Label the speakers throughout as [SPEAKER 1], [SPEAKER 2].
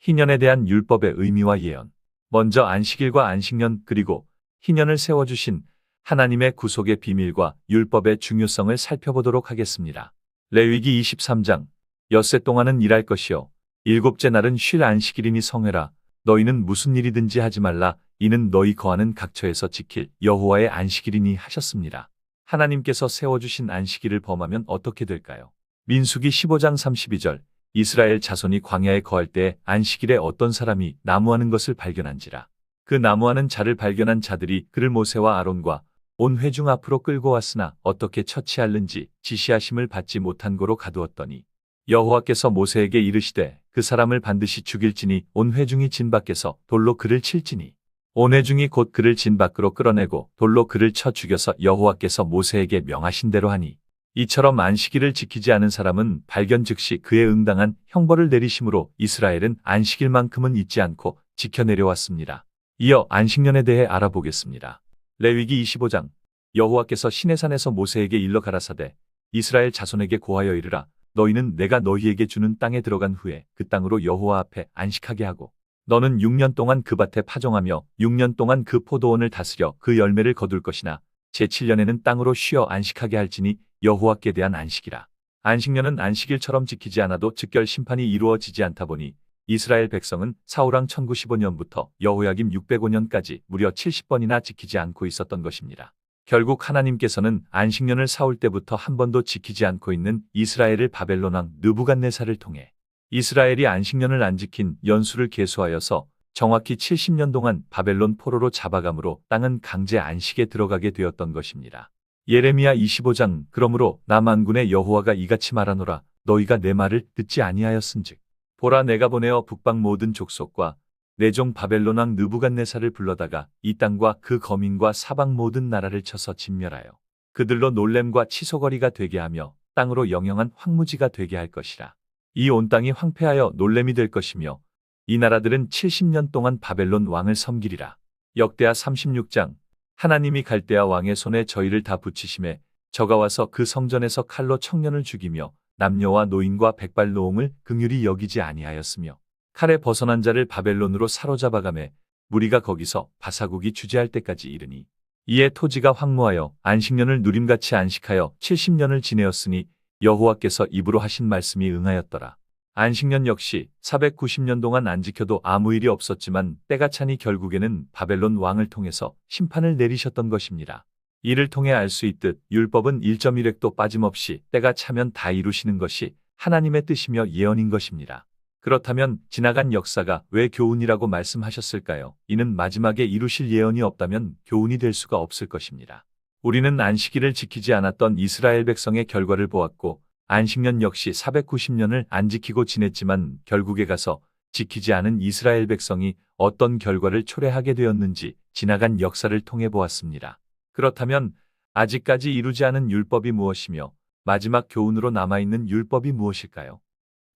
[SPEAKER 1] 희년에 대한 율법의 의미와 예언. 먼저 안식일과 안식년 그리고 희년을 세워주신 하나님의 구속의 비밀과 율법의 중요성을 살펴보도록 하겠습니다. 레위기 23장 엿새 동안은 일할 것이요 일곱째 날은 쉴 안식일이니 성회라. 너희는 무슨 일이든지 하지 말라. 이는 너희 거하는 각처에서 지킬 여호와의 안식일이니 하셨습니다. 하나님께서 세워주신 안식일을 범하면 어떻게 될까요? 민수기 15장 32절 이스라엘 자손이 광야에 거할 때 안식일에 어떤 사람이 나무하는 것을 발견한지라. 그 나무하는 자를 발견한 자들이 그를 모세와 아론과 온 회중 앞으로 끌고 왔으나 어떻게 처치할는지 지시하심을 받지 못한 고로 가두었더니 여호와께서 모세에게 이르시되 그 사람을 반드시 죽일지니 온 회중이 진 밖에서 돌로 그를 칠지니 온 회중이 곧 그를 진 밖으로 끌어내고 돌로 그를 쳐 죽여서 여호와께서 모세에게 명하신 대로 하니 이처럼 안식일을 지키지 않은 사람은 발견 즉시 그에 응당한 형벌을 내리심으로 이스라엘은 안식일만큼은 잊지 않고 지켜 내려왔습니다. 이어 안식년에 대해 알아보겠습니다. 레위기 25장 여호와께서 시내산에서 모세에게 일러 가라사대 이스라엘 자손에게 고하여 이르라. 너희는 내가 너희에게 주는 땅에 들어간 후에 그 땅으로 여호와 앞에 안식하게 하고 너는 6년 동안 그 밭에 파종하며 6년 동안 그 포도원을 다스려 그 열매를 거둘 것이나 제7년에는 땅으로 쉬어 안식하게 할지니 여호와께 대한 안식이라. 안식년은 안식일처럼 지키지 않아도 즉결 심판이 이루어지지 않다 보니 이스라엘 백성은 사울왕 1095년부터 여호야김 605년까지 무려 70번이나 지키지 않고 있었던 것입니다. 결국 하나님께서는 안식년을 사울 때부터 한 번도 지키지 않고 있는 이스라엘을 바벨론 왕 느부갓네살을 통해 이스라엘이 안식년을 안 지킨 연수를 계수하여서 정확히 70년 동안 바벨론 포로로 잡아감으로 땅은 강제 안식에 들어가게 되었던 것입니다. 예레미야 25장 그러므로 나 만군의 여호와가 이같이 말하노라. 너희가 내 말을 듣지 아니하였은즉 보라 내가 보내어 북방 모든 족속과 내 종 바벨론 왕 느부갓네살을 불러다가 이 땅과 그 거민과 사방 모든 나라를 쳐서 진멸하여 그들로 놀램과 치소거리가 되게 하며 땅으로 영영한 황무지가 되게 할 것이라. 이 온 땅이 황폐하여 놀램이 될 것이며 이 나라들은 70년 동안 바벨론 왕을 섬기리라. 역대하 36장 하나님이 갈대아 왕의 손에 저희를 다 붙이심에 저가 와서 그 성전에서 칼로 청년을 죽이며 남녀와 노인과 백발 노홍을 긍휼히 여기지 아니하였으며 칼에 벗어난 자를 바벨론으로 사로잡아가매 무리가 거기서 바사국이 주재할 때까지 이르니 이에 토지가 황무하여 안식년을 누림같이 안식하여 70년을 지내었으니 여호와께서 입으로 하신 말씀이 응하였더라. 안식년 역시 490년 동안 안 지켜도 아무 일이 없었지만 때가 차니 결국에는 바벨론 왕을 통해서 심판을 내리셨던 것입니다. 이를 통해 알 수 있듯 율법은 1.1획도 빠짐없이 때가 차면 다 이루시는 것이 하나님의 뜻이며 예언인 것입니다. 그렇다면 지나간 역사가 왜 교훈이라고 말씀하셨을까요? 이는 마지막에 이루실 예언이 없다면 교훈이 될 수가 없을 것입니다. 우리는 안식일을 지키지 않았던 이스라엘 백성의 결과를 보았고 안식년 역시 490년을 안 지키고 지냈지만 결국에 가서 지키지 않은 이스라엘 백성이 어떤 결과를 초래하게 되었는지 지나간 역사를 통해 보았습니다. 그렇다면 아직까지 이루지 않은 율법이 무엇이며 마지막 교훈으로 남아있는 율법이 무엇일까요?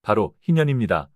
[SPEAKER 1] 바로 희년입니다.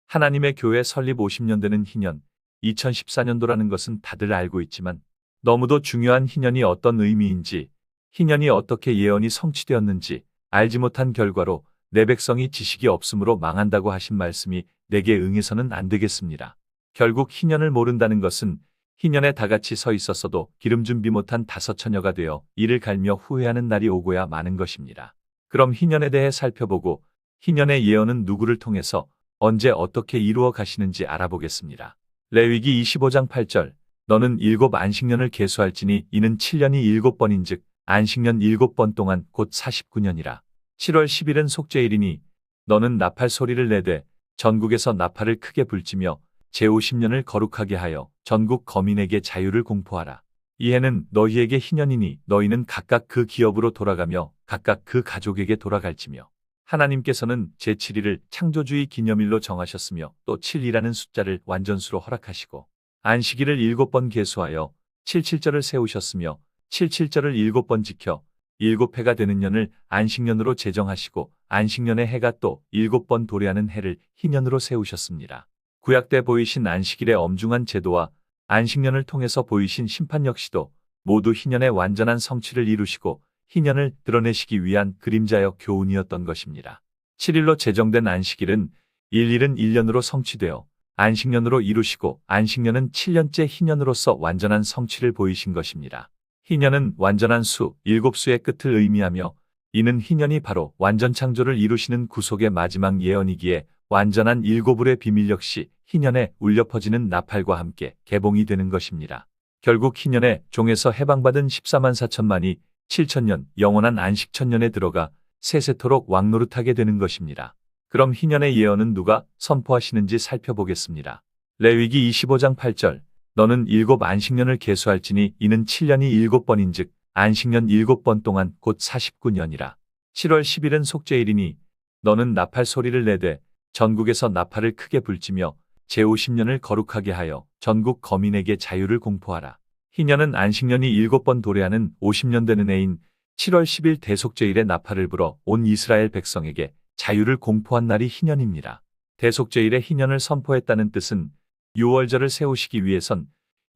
[SPEAKER 1] 하나님의 교회 설립 50년 되는 희년, 2014년도라는 것은 다들 알고 있지만 너무도 중요한 희년이 어떤 의미인지, 희년이 어떻게 예언이 성취되었는지 알지 못한 결과로 내 백성이 지식이 없으므로 망한다고 하신 말씀이 내게 응해서는 안 되겠습니다. 결국 희년을 모른다는 것은 희년에 다 같이 서 있었어도 기름 준비 못한 다섯 처녀가 되어 이를 갈며 후회하는 날이 오고야 마는 것입니다. 그럼 희년에 대해 살펴보고 희년의 예언은 누구를 통해서 언제 어떻게 이루어 가시는지 알아보겠습니다. 레위기 25장 8절 너는 7 안식년을 계수할지니 이는 7년이 7번인즉 안식년 7번 동안 곧 49년이라. 7월 10일은 속죄일이니 너는 나팔 소리를 내되 전국에서 나팔을 크게 불지며 제50년을 거룩하게 하여 전국 거민에게 자유를 공포하라. 이 해는 너희에게 희년이니 너희는 각각 그 기업으로 돌아가며 각각 그 가족에게 돌아갈지며 하나님께서는 제7일을 창조주의 기념일로 정하셨으며 또 7이라는 숫자를 완전수로 허락하시고 안식일을 7번 계수하여 77절을 세우셨으며 77절을 7번 지켜 7해가 되는 년을 안식년으로 제정하시고 안식년의 해가 또 7번 도래하는 해를 희년으로 세우셨습니다. 구약 때 보이신 안식일의 엄중한 제도와 안식년을 통해서 보이신 심판 역시도 모두 희년의 완전한 성취를 이루시고 희년을 드러내시기 위한 그림자여 교훈이었던 것입니다. 7일로 제정된 안식일은 일일은 1년으로 성취되어 안식년으로 이루시고 안식년은 7년째 희년으로서 완전한 성취를 보이신 것입니다. 희년은 완전한 수, 7수의 끝을 의미하며 이는 희년이 바로 완전 창조를 이루시는 구속의 마지막 예언이기에 완전한 7울의 비밀 역시 희년에 울려 퍼지는 나팔과 함께 개봉이 되는 것입니다. 결국 희년의 종에서 해방받은 14만 4천만이 7천년 영원한 안식천년에 들어가 세세토록 왕노릇하게 되는 것입니다. 그럼 희년의 예언은 누가 선포하시는지 살펴보겠습니다. 레위기 25장 8절 너는 7 안식년을 계수할지니 이는 7년이 7번인즉 안식년 7번 동안 곧 49년이라. 7월 10일은 속죄일이니 너는 나팔 소리를 내되 전국에서 나팔을 크게 불지며 제50년을 거룩하게 하여 전국 거민에게 자유를 공포하라. 희년은 안식년이 7번 도래하는 50년 되는 해인 7월 10일 대속죄일에 나팔을 불어 온 이스라엘 백성에게 자유를 공포한 날이 희년입니다. 대속죄일에 희년을 선포했다는 뜻은 유월절을 세우시기 위해선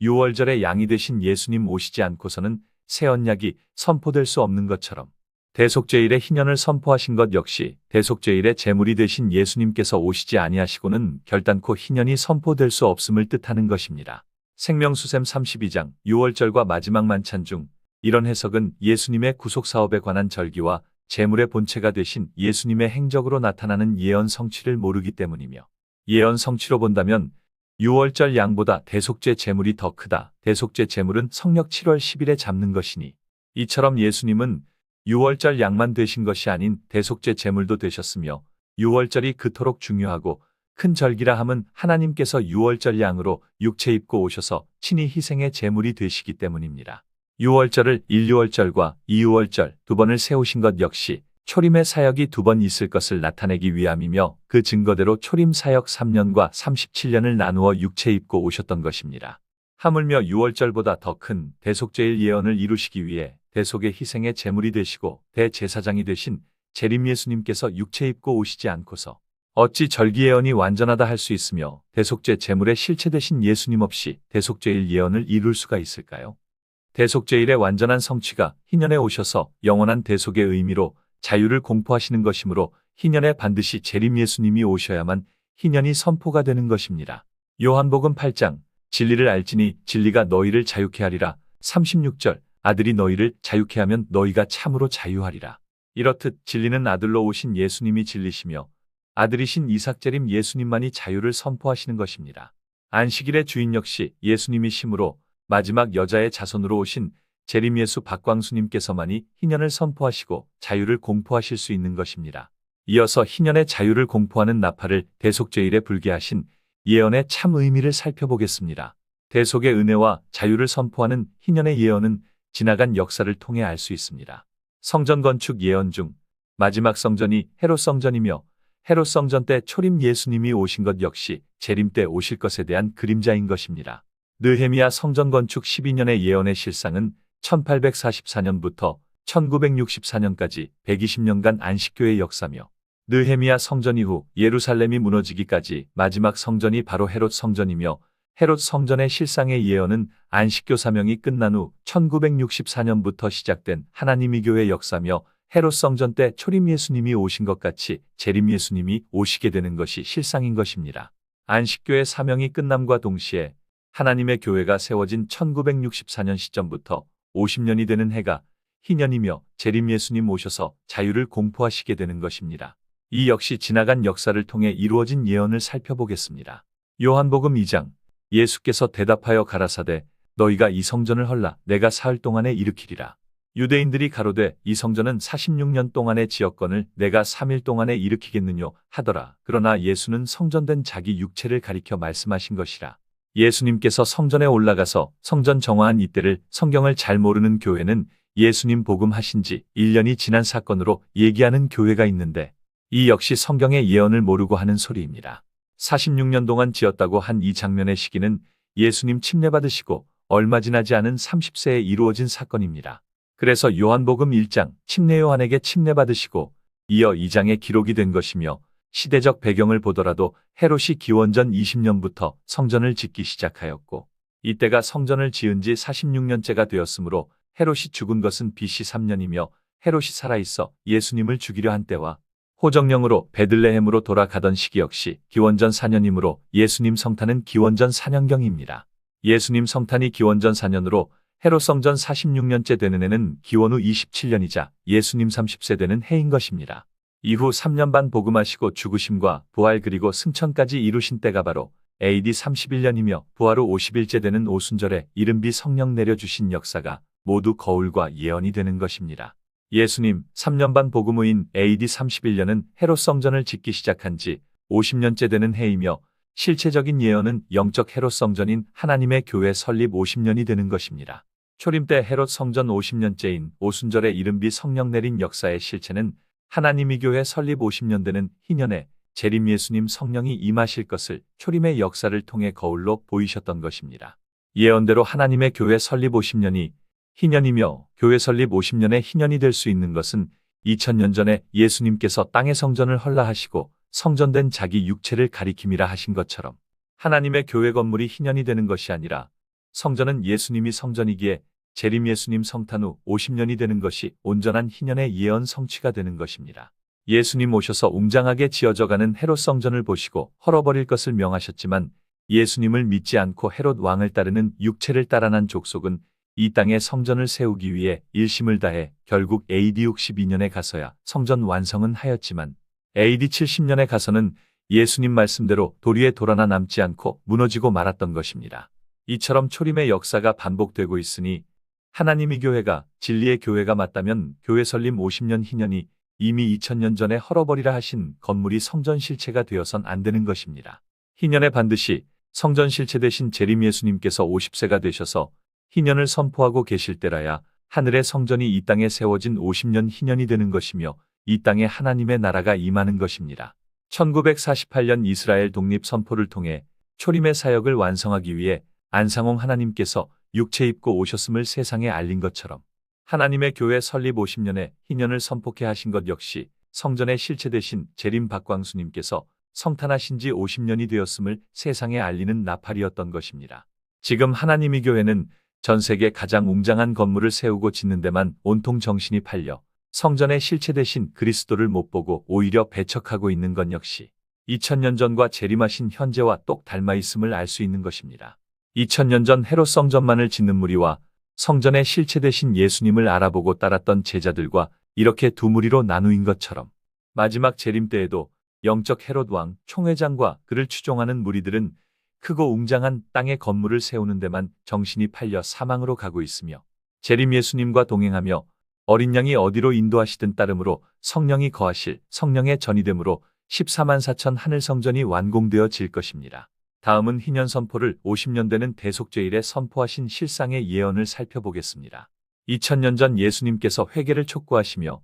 [SPEAKER 1] 유월절의 양이 되신 예수님 오시지 않고서는 새 언약이 선포될 수 없는 것처럼 대속죄일에 희년을 선포하신 것 역시 대속죄일에 제물이 되신 예수님께서 오시지 아니하시고는 결단코 희년이 선포될 수 없음을 뜻하는 것입니다. 생명수셈 32장 6월절과 마지막 만찬 중 이런 해석은 예수님의 구속사업에 관한 절기와 제물의 본체가 되신 예수님의 행적으로 나타나는 예언 성취를 모르기 때문이며 예언 성취로 본다면 6월절 양보다 대속죄 제물이 더 크다. 대속죄 제물은 성력 7월 10일에 잡는 것이니 이처럼 예수님은 6월절 양만 되신 것이 아닌 대속죄 제물도 되셨으며 6월절이 그토록 중요하고 큰 절기라 함은 하나님께서 6월절 양으로 육체 입고 오셔서 친히 희생의 제물이 되시기 때문입니다. 6월절을 1, 6월절과 2, 6월절 두 번을 세우신 것 역시 초림의 사역이 2번 있을 것을 나타내기 위함이며 그 증거대로 초림 사역 3년과 37년을 나누어 육체 입고 오셨던 것입니다. 하물며 6월절보다 더 큰 대속죄일 예언을 이루시기 위해 대속의 희생의 제물이 되시고 대제사장이 되신 재림 예수님께서 육체 입고 오시지 않고서 어찌 절기 예언이 완전하다 할 수 있으며 대속죄 제물의 실체 되신 예수님 없이 대속죄일 예언을 이룰 수가 있을까요? 대속죄일의 완전한 성취가 희년에 오셔서 영원한 대속의 의미로 자유를 공포하시는 것이므로 희년에 반드시 재림 예수님이 오셔야만 희년이 선포가 되는 것입니다. 요한복음 8장 진리를 알지니 진리가 너희를 자유케 하리라. 36절 아들이 너희를 자유케 하면 너희가 참으로 자유하리라. 이렇듯 진리는 아들로 오신 예수님이 진리시며 아들이신 이삭재림 예수님만이 자유를 선포하시는 것입니다. 안식일의 주인 역시 예수님이시므로 마지막 여자의 자손으로 오신 재림 예수 박광수님께서만이 희년을 선포하시고 자유를 공포하실 수 있는 것입니다. 이어서 희년의 자유를 공포하는 나팔을 대속죄일에 불게 하신 예언의 참 의미를 살펴보겠습니다. 대속의 은혜와 자유를 선포하는 희년의 예언은 지나간 역사를 통해 알 수 있습니다. 성전 건축 예언 중 마지막 성전이 헤롯 성전이며 헤롯 성전 때 초림 예수님이 오신 것 역시 재림 때 오실 것에 대한 그림자인 것입니다. 느헤미야 성전 건축 12년의 예언의 실상은 1844년부터 1964년까지 120년간 안식교의 역사며 느헤미야 성전 이후 예루살렘이 무너지기까지 마지막 성전이 바로 헤롯 성전이며 헤롯 성전의 실상의 예언은 안식교 사명이 끝난 후 1964년부터 시작된 하나님의 교회 역사며 헤롯 성전 때 초림 예수님이 오신 것 같이 재림 예수님이 오시게 되는 것이 실상인 것입니다. 안식교의 사명이 끝남과 동시에 하나님의 교회가 세워진 1964년 시점부터 50년이 되는 해가 희년이며 재림 예수님 오셔서 자유를 공포하시게 되는 것입니다. 이 역시 지나간 역사를 통해 이루어진 예언을 살펴보겠습니다. 요한복음 2장 예수께서 대답하여 가라사대 너희가 이 성전을 헐라 내가 사흘 동안에 일으키리라. 유대인들이 가로되 이 성전은 46년 동안의 지었건을 내가 3일 동안에 일으키겠느뇨 하더라. 그러나 예수는 성전된 자기 육체를 가리켜 말씀하신 것이라. 예수님께서 성전에 올라가서 성전 정화한 이때를 성경을 잘 모르는 교회는 예수님 복음하신 지 1년이 지난 사건으로 얘기하는 교회가 있는데 이 역시 성경의 예언을 모르고 하는 소리입니다. 46년 동안 지었다고 한 이 장면의 시기는 예수님 침례받으시고 얼마 지나지 않은 30세에 이루어진 사건입니다. 그래서 요한복음 1장 침례 요한에게 침례받으시고 이어 2장에 기록이 된 것이며 시대적 배경을 보더라도 헤롯이 기원전 20년부터 성전을 짓기 시작하였고 이때가 성전을 지은 지 46년째가 되었으므로 헤롯이 죽은 것은 BC 3년이며 헤롯이 살아있어 예수님을 죽이려 한 때와 호정령으로 베들레헴으로 돌아가던 시기 역시 기원전 4년이므로 예수님 성탄은 기원전 4년경입니다. 예수님 성탄이 기원전 4년으로 헤롯 성전 46년째 되는 해는 기원 후 27년이자 예수님 30세 되는 해인 것입니다. 이후 3년 반 복음하시고 죽으심과 부활 그리고 승천까지 이루신 때가 바로 AD 31년이며 부활 후 50일째 되는 오순절에 이른비 성령 내려주신 역사가 모두 거울과 예언이 되는 것입니다. 예수님 3년 반 복음 후인 AD 31년은 헤롯 성전을 짓기 시작한 지 50년째 되는 해이며 실체적인 예언은 영적 헤롯 성전인 하나님의 교회 설립 50년이 되는 것입니다. 초림 때 헤롯 성전 50년째인 오순절에 이른비 성령 내린 역사의 실체는 하나님이 교회 설립 50년 되는 희년에 재림 예수님 성령이 임하실 것을 초림의 역사를 통해 거울로 보이셨던 것입니다. 예언대로 하나님의 교회 설립 50년이 희년이며 교회 설립 50년의 희년이 될 수 있는 것은 2000년 전에 예수님께서 땅의 성전을 헐라하시고 성전된 자기 육체를 가리킴이라 하신 것처럼 하나님의 교회 건물이 희년이 되는 것이 아니라 성전은 예수님이 성전이기에 재림 예수님 성탄 후 50년이 되는 것이 온전한 희년의 예언 성취가 되는 것입니다. 예수님 오셔서 웅장하게 지어져가는 헤롯 성전을 보시고 헐어버릴 것을 명하셨지만 예수님을 믿지 않고 헤롯 왕을 따르는 육체를 따라난 족속은 이 땅에 성전을 세우기 위해 일심을 다해 결국 AD 62년에 가서야 성전 완성은 하였지만 AD 70년에 가서는 예수님 말씀대로 도리에 돌아나 남지 않고 무너지고 말았던 것입니다. 이처럼 초림의 역사가 반복되고 있으니 하나님이 교회가 진리의 교회가 맞다면 교회 설립 50년 희년이 이미 2000년 전에 헐어버리라 하신 건물이 성전 실체가 되어선 안 되는 것입니다. 희년에 반드시 성전 실체 되신 재림 예수님께서 50세가 되셔서 희년을 선포하고 계실 때라야 하늘의 성전이 이 땅에 세워진 50년 희년이 되는 것이며 이 땅에 하나님의 나라가 임하는 것입니다. 1948년 이스라엘 독립 선포를 통해 초림의 사역을 완성하기 위해 안상홍 하나님께서 육체 입고 오셨음을 세상에 알린 것처럼 하나님의 교회 설립 50년에 희년을 선포케 하신 것 역시 성전의 실체 되신 재림 박광수님께서 성탄하신 지 50년이 되었음을 세상에 알리는 나팔이었던 것입니다. 지금 하나님의 교회는 전 세계 가장 웅장한 건물을 세우고 짓는 데만 온통 정신이 팔려 성전의 실체 되신 그리스도를 못 보고 오히려 배척하고 있는 것 역시 2000년 전과 재림하신 현재와 똑 닮아 있음을 알 수 있는 것입니다. 2000년 전 헤롯 성전만을 짓는 무리와 성전의 실체 되신 예수님을 알아보고 따랐던 제자들과 이렇게 두 무리로 나누인 것처럼 마지막 재림 때에도 영적 헤롯 왕 총회장과 그를 추종하는 무리들은 크고 웅장한 땅의 건물을 세우는 데만 정신이 팔려 사망으로 가고 있으며 재림 예수님과 동행하며 어린 양이 어디로 인도하시든 따름으로 성령이 거하실 성령의 전이됨으로 14만 4천 하늘 성전이 완공되어질 것입니다. 다음은 희년 선포를 50년 되는 대속죄일에 선포하신 실상의 예언을 살펴보겠습니다. 2000년 전 예수님께서 회개를 촉구하시며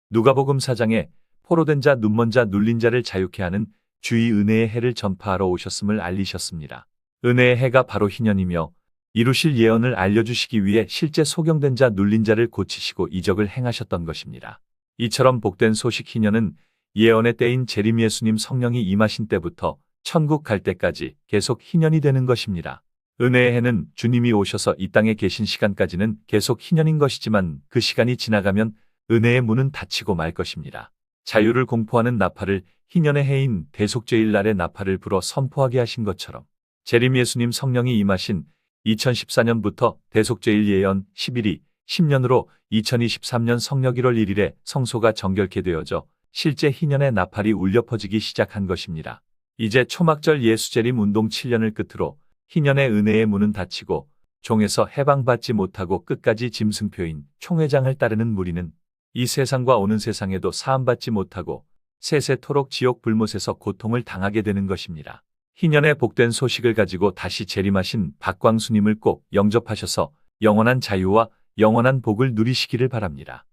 [SPEAKER 1] 누가복음 4장에 포로된 자 눈먼 자 눌린 자를 자유케 하는 주의 은혜의 해를 전파하러 오셨음을 알리셨습니다. 은혜의 해가 바로 희년이며 이루실 예언을 알려주시기 위해 실제 소경된 자 눌린 자를 고치시고 이적을 행하셨던 것입니다. 이처럼 복된 소식 희년은 예언의 때인 재림 예수님 성령이 임하신 때부터 천국 갈 때까지 계속 희년이 되는 것입니다. 은혜의 해는 주님이 오셔서 이 땅에 계신 시간까지는 계속 희년인 것이지만 그 시간이 지나가면 은혜의 문은 닫히고 말 것입니다. 자유를 공포하는 나팔을 희년의 해인 대속죄일 날의 나팔을 불어 선포하게 하신 것처럼 재림 예수님 성령이 임하신 2014년부터 대속죄일 예언 11이 10년으로 2023년 성력 1월 1일에 성소가 정결케 되어져 실제 희년의 나팔이 울려 퍼지기 시작한 것입니다. 이제 초막절 예수재림 운동 7년을 끝으로 희년의 은혜의 문은 닫히고 종에서 해방받지 못하고 끝까지 짐승표인 총회장을 따르는 무리는 이 세상과 오는 세상에도 사함받지 못하고 세세토록 지옥 불못에서 고통을 당하게 되는 것입니다. 희년의 복된 소식을 가지고 다시 재림하신 박광수님을 꼭 영접하셔서 영원한 자유와 영원한 복을 누리시기를 바랍니다.